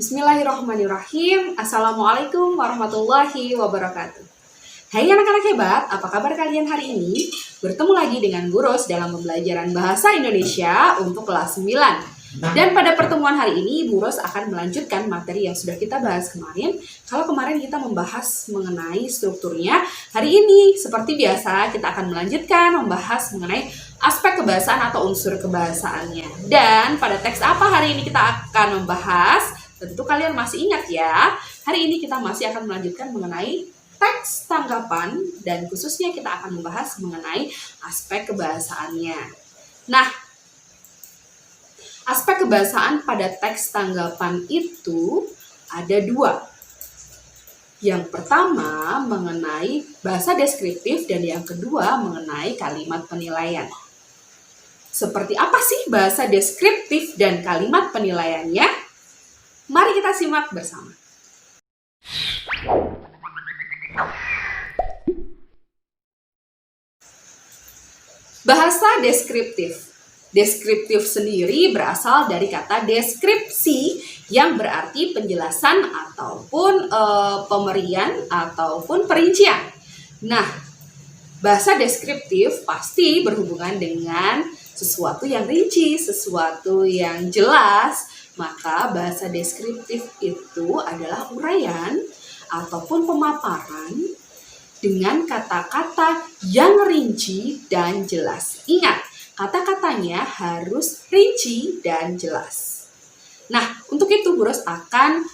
Bismillahirrahmanirrahim. Assalamualaikum warahmatullahi wabarakatuh. Hai anak-anak hebat, apa kabar kalian hari ini? Bertemu lagi dengan Bu Ros dalam pembelajaran Bahasa Indonesia untuk kelas 9. Dan pada pertemuan hari ini, Bu Ros akan melanjutkan materi yang sudah kita bahas kemarin. Kalau kemarin kita membahas mengenai strukturnya, hari ini seperti biasa kita akan melanjutkan membahas mengenai aspek kebahasaan atau unsur kebahasaannya. Dan pada teks apa hari ini kita akan membahas? Tentu kalian masih ingat ya, hari ini kita masih akan melanjutkan mengenai teks tanggapan dan khususnya kita akan membahas mengenai aspek kebahasaannya. Nah, aspek kebahasaan pada teks tanggapan itu ada dua. Yang pertama mengenai bahasa deskriptif dan yang kedua mengenai kalimat penilaian. Seperti apa sih bahasa deskriptif dan kalimat penilaiannya? Mari kita simak bersama. Bahasa deskriptif. Deskriptif sendiri berasal dari kata deskripsi yang berarti penjelasan ataupun pemberian ataupun perincian. Nah, bahasa deskriptif pasti berhubungan dengan sesuatu yang rinci, sesuatu yang jelas. Maka bahasa deskriptif itu adalah uraian ataupun pemaparan dengan kata-kata yang rinci dan jelas. Ingat, kata-katanya harus rinci dan jelas. Nah, untuk itu Bu Ros akan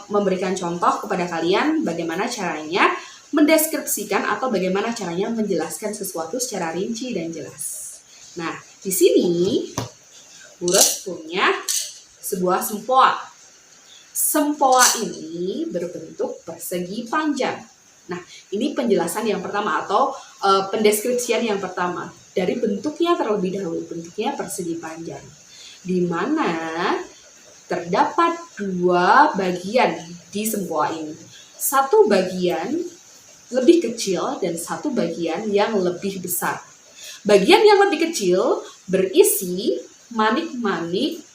memberikan contoh kepada kalian bagaimana caranya mendeskripsikan atau bagaimana caranya menjelaskan sesuatu secara rinci dan jelas. Nah, di sini Bu Ros punya sebuah sempoa. Sempoa ini berbentuk persegi panjang. Nah, ini penjelasan yang pertama atau pendeskripsian yang pertama. Dari bentuknya terlebih dahulu, bentuknya persegi panjang. Di mana terdapat dua bagian di sempoa ini. Satu bagian lebih kecil dan satu bagian yang lebih besar. Bagian yang lebih kecil berisi manik-manik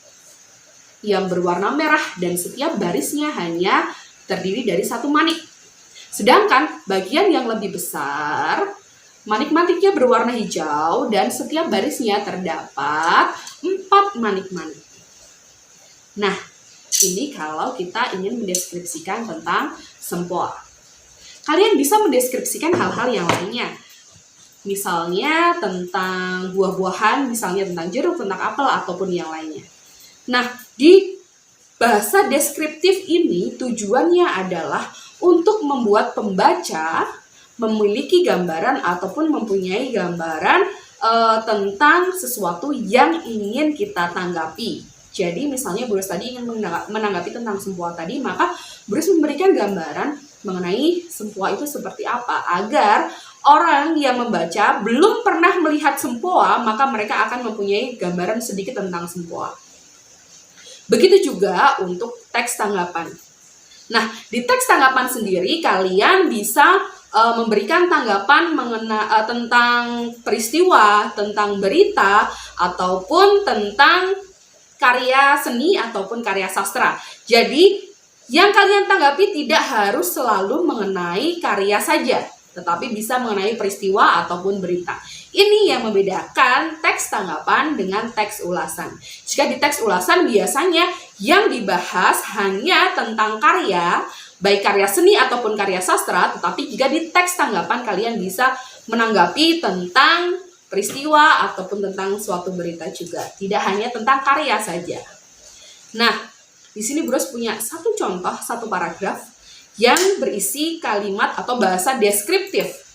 yang berwarna merah dan setiap barisnya hanya terdiri dari satu manik. Sedangkan bagian yang lebih besar, manik-maniknya berwarna hijau dan setiap barisnya terdapat 4 manik-manik. Nah, ini kalau kita ingin mendeskripsikan tentang sempoa. Kalian bisa mendeskripsikan hal-hal yang lainnya. Misalnya tentang buah-buahan, misalnya tentang jeruk, tentang apel, ataupun yang lainnya. Nah, di bahasa deskriptif ini tujuannya adalah untuk membuat pembaca memiliki gambaran ataupun mempunyai gambaran tentang sesuatu yang ingin kita tanggapi. Jadi misalnya Bu Ros tadi ingin menanggapi tentang sempoa tadi, maka Bu Ros memberikan gambaran mengenai sempoa itu seperti apa agar orang yang membaca belum pernah melihat sempoa, maka mereka akan mempunyai gambaran sedikit tentang sempoa. Begitu juga untuk teks tanggapan. Nah, di teks tanggapan sendiri kalian bisa memberikan tanggapan tentang peristiwa, tentang berita, ataupun tentang karya seni ataupun karya sastra. Jadi, yang kalian tanggapi tidak harus selalu mengenai karya saja, tetapi bisa mengenai peristiwa ataupun berita. Ini yang membedakan teks tanggapan dengan teks ulasan. Jika di teks ulasan biasanya yang dibahas hanya tentang karya, baik karya seni ataupun karya sastra, tetapi jika di teks tanggapan kalian bisa menanggapi tentang peristiwa ataupun tentang suatu berita juga. Tidak hanya tentang karya saja. Nah, di sini Bu Ros punya satu contoh, satu paragraf yang berisi kalimat atau bahasa deskriptif.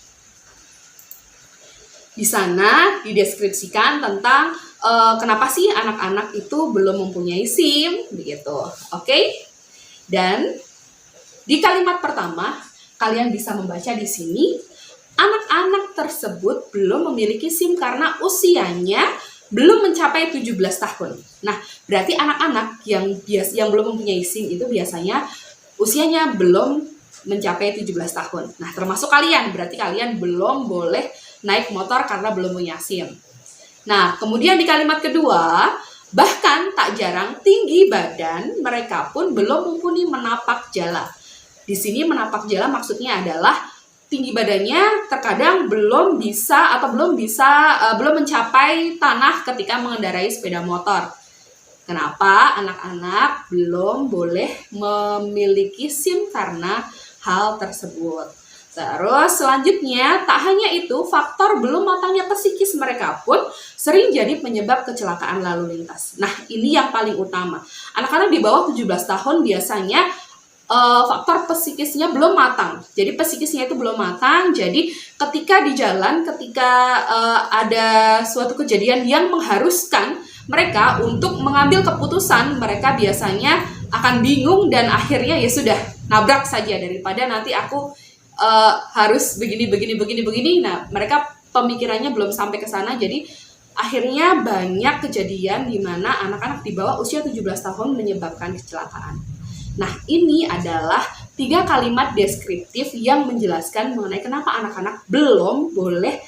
Di sana dideskripsikan tentang kenapa sih anak-anak itu belum mempunyai SIM, begitu. Oke? Dan di kalimat pertama, kalian bisa membaca di sini, anak-anak tersebut belum memiliki SIM karena usianya belum mencapai 17 tahun. Nah, berarti anak-anak yang belum mempunyai SIM itu biasanya usianya belum mencapai 17 tahun. Nah, termasuk kalian, berarti kalian belum boleh naik motor karena belum punya SIM. Nah, kemudian di kalimat kedua, Bahkan tak jarang tinggi badan mereka pun belum mumpuni menapak jala. Di sini menapak jala maksudnya adalah tinggi badannya terkadang belum mencapai tanah ketika mengendarai sepeda motor. Kenapa anak-anak belum boleh memiliki SIM karena hal tersebut? Terus selanjutnya, tak hanya itu, faktor belum matangnya psikis mereka pun sering jadi penyebab kecelakaan lalu lintas. Nah, ini yang paling utama. Anak-anak di bawah 17 tahun biasanya faktor psikisnya belum matang. Jadi psikisnya itu belum matang. Jadi ketika di jalan, ketika ada suatu kejadian yang mengharuskan mereka untuk mengambil keputusan, mereka biasanya akan bingung dan akhirnya ya sudah, nabrak saja daripada nanti aku harus begini. Nah, mereka pemikirannya belum sampai ke sana. Jadi akhirnya banyak kejadian di mana anak-anak di bawah usia 17 tahun menyebabkan kecelakaan. Nah, ini adalah 3 kalimat deskriptif yang menjelaskan mengenai kenapa anak-anak belum boleh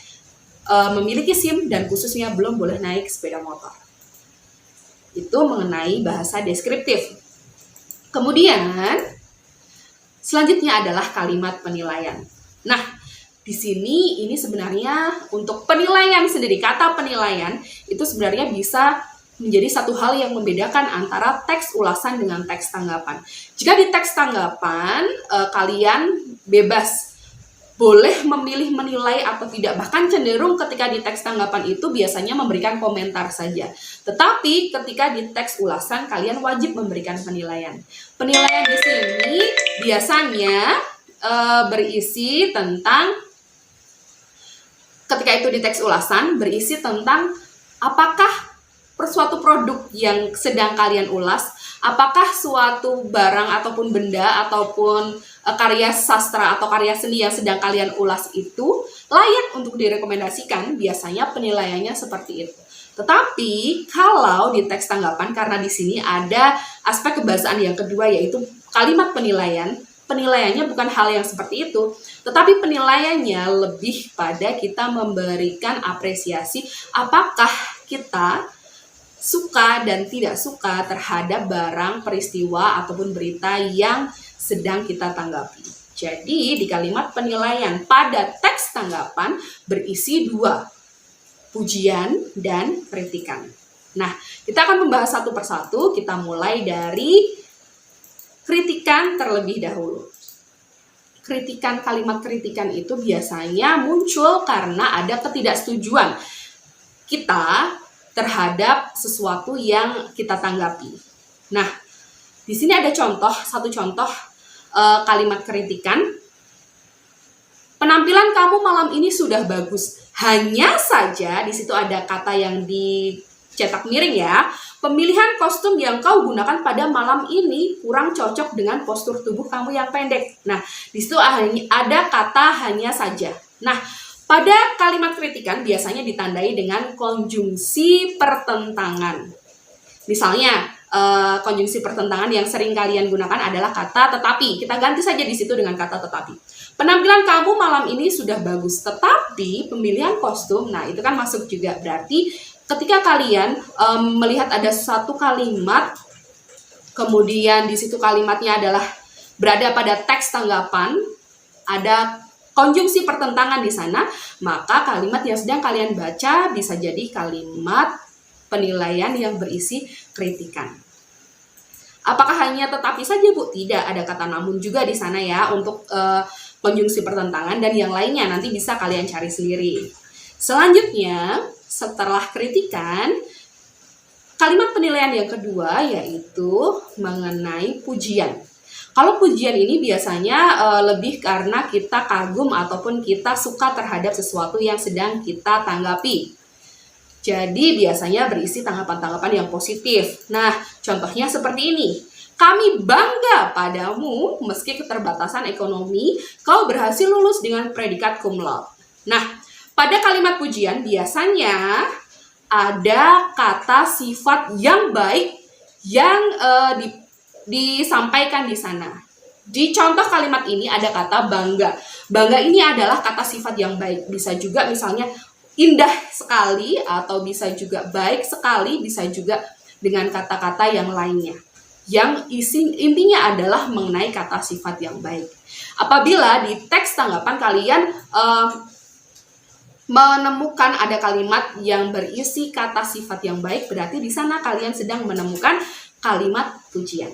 memiliki SIM dan khususnya belum boleh naik sepeda motor. Itu mengenai bahasa deskriptif. Kemudian selanjutnya adalah kalimat penilaian. Nah, di sini ini sebenarnya untuk penilaian sendiri, kata penilaian itu sebenarnya bisa menjadi satu hal yang membedakan antara teks ulasan dengan teks tanggapan. Jika di teks tanggapan, kalian bebas boleh memilih menilai atau tidak. Bahkan cenderung ketika di teks tanggapan itu biasanya memberikan komentar saja. Tetapi ketika di teks ulasan, kalian wajib memberikan penilaian. Penilaian di sini biasanya berisi tentang, ketika itu di teks ulasan, berisi tentang apakah suatu produk yang sedang kalian ulas, apakah suatu barang ataupun benda ataupun karya sastra atau karya seni yang sedang kalian ulas itu layak untuk direkomendasikan. Biasanya penilaiannya seperti itu. Tetapi kalau di teks tanggapan, karena di sini ada aspek kebahasaan yang kedua, yaitu kalimat penilaian. Penilaiannya bukan hal yang seperti itu, tetapi penilaiannya lebih pada kita memberikan apresiasi apakah kita suka dan tidak suka terhadap barang, peristiwa, ataupun berita yang sedang kita tanggapi. Jadi di kalimat penilaian pada teks tanggapan berisi 2, pujian dan kritikan. Nah, kita akan membahas satu persatu. Kita mulai dari kritikan terlebih dahulu. Kalimat kritikan itu biasanya muncul karena ada ketidaksetujuan kita terhadap sesuatu yang kita tanggapi. Nah, di sini ada satu contoh kalimat kritikan. Penampilan kamu malam ini sudah bagus. Hanya saja di situ ada kata yang dicetak miring ya. Pemilihan kostum yang kau gunakan pada malam ini kurang cocok dengan postur tubuh kamu yang pendek. Nah, di situ ada kata hanya saja. Nah, pada kalimat kritikan biasanya ditandai dengan konjungsi pertentangan. Misalnya, konjungsi pertentangan yang sering kalian gunakan adalah kata tetapi. Kita ganti saja di situ dengan kata tetapi. Penampilan kamu malam ini sudah bagus, tetapi pemilihan kostum, nah itu kan masuk juga. Berarti ketika kalian melihat ada satu kalimat, kemudian di situ kalimatnya adalah berada pada teks tanggapan, ada konjungsi pertentangan di sana, maka kalimat yang sedang kalian baca bisa jadi kalimat penilaian yang berisi kritikan. Apakah hanya tetapi saja, Bu? Tidak, ada kata namun juga di sana ya untuk konjungsi pertentangan, dan yang lainnya nanti bisa kalian cari sendiri. Selanjutnya, setelah kritikan, kalimat penilaian yang kedua yaitu mengenai pujian. Kalau pujian ini biasanya lebih karena kita kagum ataupun kita suka terhadap sesuatu yang sedang kita tanggapi. Jadi biasanya berisi tanggapan-tanggapan yang positif. Nah, contohnya seperti ini. Kami bangga padamu meski keterbatasan ekonomi, kau berhasil lulus dengan predikat cum laude. Nah, pada kalimat pujian biasanya ada kata sifat yang baik yang disampaikan di sana. Di contoh kalimat ini ada kata bangga. Bangga ini adalah kata sifat yang baik. Bisa juga misalnya indah sekali, atau bisa juga baik sekali, bisa juga dengan kata-kata yang lainnya. Yang intinya adalah mengenai kata sifat yang baik. Apabila di teks tanggapan kalian menemukan ada kalimat yang berisi kata sifat yang baik, berarti di sana kalian sedang menemukan kalimat pujian.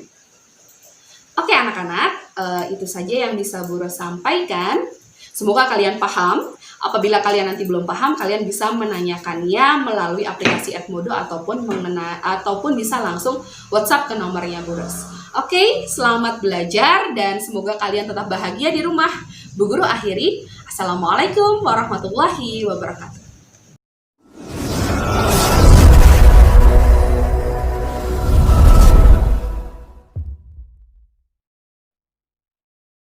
Oke anak-anak, itu saja yang bisa Bu Ros sampaikan. Semoga kalian paham. Apabila kalian nanti belum paham, kalian bisa menanyakannya melalui aplikasi Edmodo ataupun bisa langsung WhatsApp ke nomornya Bu Ros. Oke, selamat belajar dan semoga kalian tetap bahagia di rumah. Bu Guru akhiri. Assalamualaikum warahmatullahi wabarakatuh.